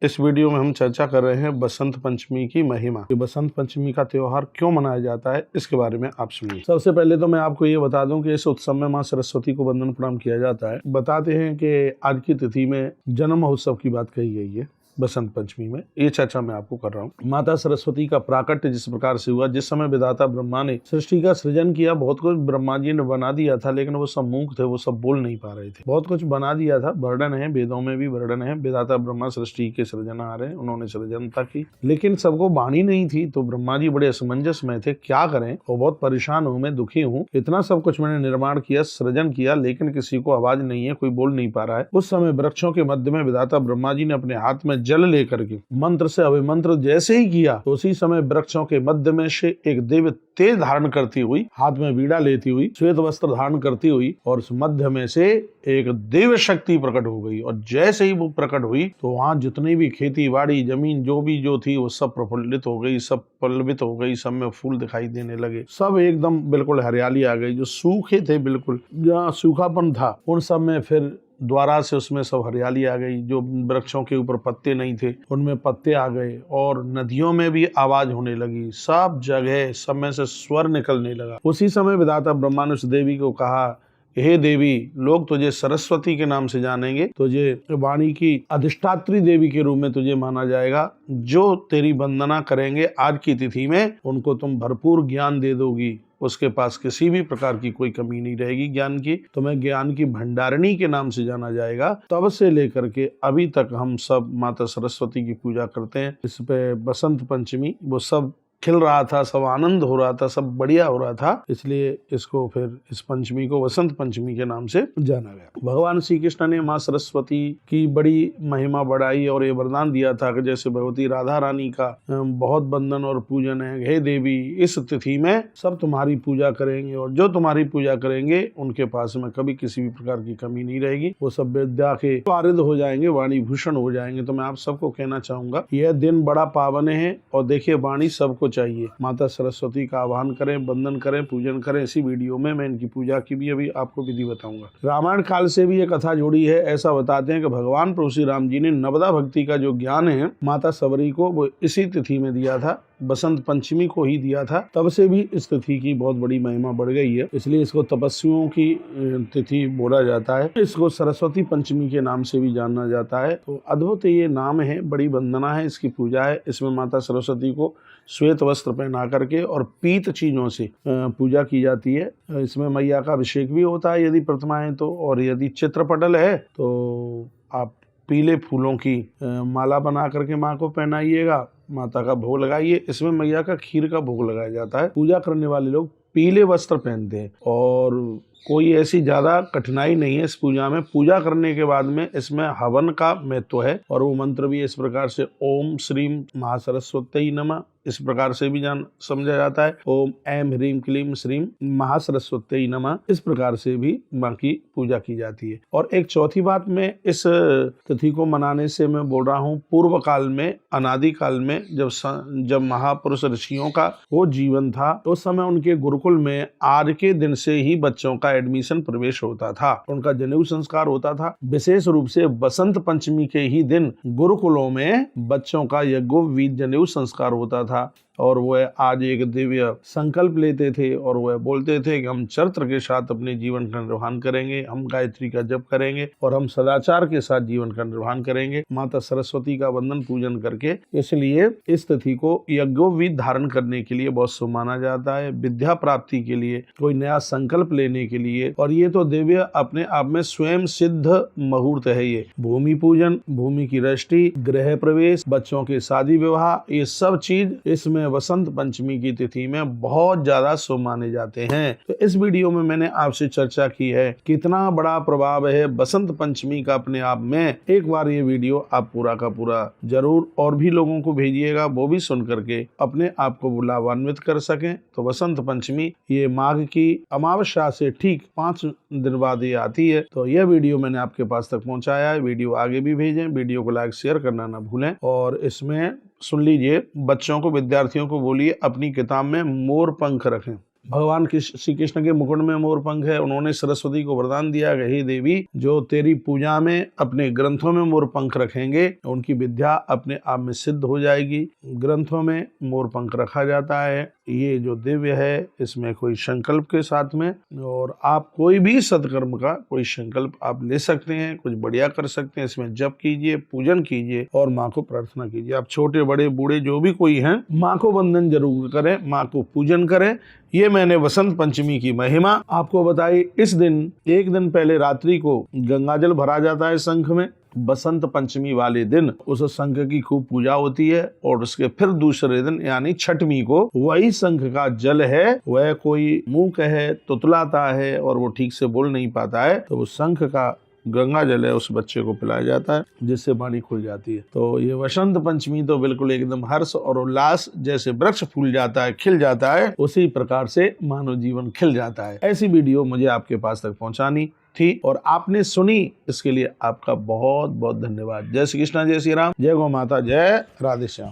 इस वीडियो में हम चर्चा कर रहे हैं बसंत पंचमी की महिमा। ये बसंत पंचमी का त्योहार क्यों मनाया जाता है, इसके बारे में आप सुनिए। सबसे पहले तो मैं आपको ये बता दूं कि इस उत्सव में माँ सरस्वती को वंदन प्रणाम किया जाता है। बताते हैं कि आज की तिथि में जन्म महोत्सव की बात कही गई है बसंत पंचमी में। ये चर्चा मैं आपको कर रहा हूँ। माता सरस्वती का प्राकट्य जिस प्रकार से हुआ, जिस समय विधाता ब्रह्मा ने सृष्टि का सृजन किया, बहुत कुछ ब्रह्मा जी ने बना दिया था, लेकिन वो सब मूक थे, वो सब बोल नहीं पा रहे थे। बहुत कुछ बना दिया था, वर्णन है, वेदों में भी वर्णन है। विधाता ब्रह्मा सृष्टि के सृजनहार हैं, उन्होंने सृजनता की, लेकिन सबको वाणी नहीं थी। तो ब्रह्मा जी बड़े असमंजस में थे, क्या करें, और बहुत परेशान हूँ, मैं दुखी हूँ, इतना सब कुछ मैंने निर्माण किया, सृजन किया, लेकिन किसी को आवाज नहीं है, कोई बोल नहीं पा रहा है। उस समय वृक्षों के मध्य में विधाता ब्रह्मा जी ने अपने हाथ में जल लेकर के मंत्र से अभिमंत्र जैसे ही किया, तो उसी समय वृक्षों के मध्य में से एक देव तेज धारण करती हुई, हाथ में वीणा लेती हुई, श्वेत वस्त्र धारण करती हुई, और उस मध्य में से एक देव शक्ति प्रकट हो गई। और जैसे ही वो प्रकट हुई तो वहां जितनी भी खेती बाड़ी जमीन जो थी वो सब प्रफुल्लित हो गई, सब पल्लवित हो गई, सब में फूल दिखाई देने लगे, सब एकदम बिल्कुल हरियाली आ गई। जो सूखे थे, बिल्कुल जहाँ सूखापन था, उन सब में फिर द्वारा से उसमें सब हरियाली आ गई। जो वृक्षों के ऊपर पत्ते नहीं थे, उनमें पत्ते आ गए, और नदियों में भी आवाज होने लगी, सब जगह सब में से स्वर निकलने लगा। उसी समय विधाता ब्रह्मा ने उस देवी को कहा, हे देवी, लोग तुझे सरस्वती के नाम से जानेंगे, तुझे वाणी की अधिष्ठात्री देवी के रूप में तुझे माना जाएगा। जो तेरी वंदना करेंगे आज की तिथि में, उनको तुम भरपूर ज्ञान दे दोगी, उसके पास किसी भी प्रकार की कोई कमी नहीं रहेगी ज्ञान की। तुम्हें ज्ञान की भंडारिणी के नाम से जाना जाएगा। तब से लेकर के अभी तक हम सब माता सरस्वती की पूजा करते हैं। इस पे बसंत पंचमी वो सब खिल रहा था, सब आनंद हो रहा था, सब बढ़िया हो रहा था, इसलिए इसको फिर इस पंचमी को बसंत पंचमी के नाम से जाना गया। भगवान श्री कृष्ण ने माँ सरस्वती की बड़ी महिमा बढ़ाई और ये वरदान दिया था कि जैसे भगवती राधा रानी का बहुत वंदन और पूजन है। हे देवी, इस तिथि में सब तुम्हारी पूजा करेंगे, और जो तुम्हारी पूजा करेंगे उनके पास में कभी किसी भी प्रकार की कमी नहीं रहेगी। वो सब विद्या के वारिद हो जाएंगे, वाणी भूषण हो जाएंगे। तो मैं आप सबको कहना चाहूंगा, यह दिन बड़ा पावन है, और देखिए वाणी सबको चाहिए। माता सरस्वती का आह्वान करें, वंदन करें, पूजन करें। इसी वीडियो में मैं इनकी पूजा की भी अभी आपको विधि बताऊंगा। रामायण काल से भी एक कथा जुड़ी है। ऐसा बताते हैं कि भगवान प्रभु श्री राम जी ने नवदा भक्ति का जो ज्ञान है माता सबरी को, वो इसी तिथि में दिया था, बसंत पंचमी को ही दिया था। तब से भी इस तिथि की बहुत बड़ी महिमा बढ़ गई है, इसलिए इसको तपस्वियों की तिथि बोला जाता है। इसको सरस्वती पंचमी के नाम से भी जाना जाता है। तो अद्भुत ये नाम है, बड़ी वंदना है, इसकी पूजा है। इसमें माता सरस्वती को श्वेत वस्त्र पहना करके और पीत चीजों से पूजा की जाती है। इसमें मैया का अभिषेक भी होता है यदि प्रतिमा है तो, और यदि चित्रपटल है तो आप पीले फूलों की माला बना करके माँ को पहनाइएगा, माता का भोग लगाइए। इसमें मैया का खीर का भोग लगाया जाता है। पूजा करने वाले लोग पीले वस्त्र पहनते हैं, और कोई ऐसी ज्यादा कठिनाई नहीं है इस पूजा में। पूजा करने के बाद में इसमें हवन का महत्व है, और वो मंत्र भी इस प्रकार से, ओम श्रीम महासरस्वती नमः, इस प्रकार से भी समझा जाता है। ओम ऐम ह्रीम क्लीम श्रीम महासरस्वती नमः, इस प्रकार से भी माँ की पूजा की जाती है। और एक चौथी बात, मैं इस तिथि को मनाने से मैं बोल रहा हूँ, पूर्व काल में, अनादि काल में, जब महापुरुष ऋषियों का वो जीवन था, उस समय उनके गुरुकुल में आज के दिन से ही बच्चों का एडमिशन प्रवेश होता था, उनका जनेऊ संस्कार होता था। विशेष रूप से बसंत पंचमी के ही दिन गुरुकुलों में बच्चों का यज्ञोपवीत जनेऊ संस्कार होता था। और वह आज एक दिव्य संकल्प लेते थे, और वह बोलते थे कि हम चरित्र के साथ अपने जीवन का निर्वहन करेंगे, हम गायत्री का जप करेंगे, और हम सदाचार के साथ जीवन का निर्वहन करेंगे, माता सरस्वती का वंदन पूजन करके। इसलिए इस तिथि को यज्ञोपवीत धारण करने के लिए बहुत शुभ माना जाता है, विद्या प्राप्ति के लिए, कोई नया संकल्प लेने के लिए। और ये तो दिव्य अपने आप में स्वयं सिद्ध मुहूर्त है। ये भूमि पूजन, भूमि की रष्टि, गृह प्रवेश, बच्चों के शादी विवाह, ये सब चीज इसमें वसंत पंचमी की तिथि में बहुत ज्यादा शुभ माने जाते हैं। तो इस वीडियो में मैंने आपसे चर्चा की है कितना बड़ा प्रभाव है बसंत पंचमी का अपने आप में। एक बार ये वीडियो आप पूरा का पूरा जरूर और भी लोगों को भेजिएगा, वो भी सुन करके अपने आप को लाभान्वित कर सकें। तो बसंत पंचमी ये माघ की अमावस्या से ठीक 5 दिन बाद ये आती है। तो यह वीडियो मैंने आपके पास तक पहुंचाया है। वीडियो आगे भी भेजें, वीडियो को लाइक शेयर करना ना भूलें। और इसमें सुन लीजिए, बच्चों को, विद्यार्थियों को बोलिए अपनी किताब में मोर पंख रखें। भगवान श्री कृष्ण के मुकुट में मोर पंख है। उन्होंने सरस्वती को वरदान दिया कि हे देवी, जो तेरी पूजा में अपने ग्रंथों में मोर पंख रखेंगे उनकी विद्या अपने आप में सिद्ध हो जाएगी। ग्रंथों में मोर पंख रखा जाता है। ये जो दिव्य है इसमें कोई संकल्प के साथ में, और आप कोई भी सत्कर्म का कोई संकल्प आप ले सकते हैं, कुछ बढ़िया कर सकते हैं। इसमें जप कीजिए, पूजन कीजिए और माँ को प्रार्थना कीजिए। आप छोटे बड़े बूढ़े जो भी कोई हैं, माँ को वंदन जरूर करें, माँ को पूजन करें। ये मैंने वसंत पंचमी की महिमा आपको बताई। इस दिन एक दिन पहले रात्रि को गंगाजल भरा जाता है शंख में। बसंत पंचमी वाले दिन उस शंख की खूब पूजा होती है, और उसके फिर दूसरे दिन यानी छठवीं को वही शंख का जल है, वह कोई मुंह कहे तुतलाता है और वो ठीक से बोल नहीं पाता है, तो वो शंख का गंगा जल है उस बच्चे को पिलाया जाता है, जिससे वाणी खुल जाती है। तो ये वसंत पंचमी तो बिल्कुल एकदम हर्ष और उल्लास, जैसे वृक्ष फूल जाता है, खिल जाता है, उसी प्रकार से मानव जीवन खिल जाता है। ऐसी वीडियो मुझे आपके पास तक पहुंचानी थी और आपने सुनी, इसके लिए आपका बहुत बहुत धन्यवाद। जय श्री कृष्णा, जय श्री राम, जय गौ माता, जय राधे श्याम।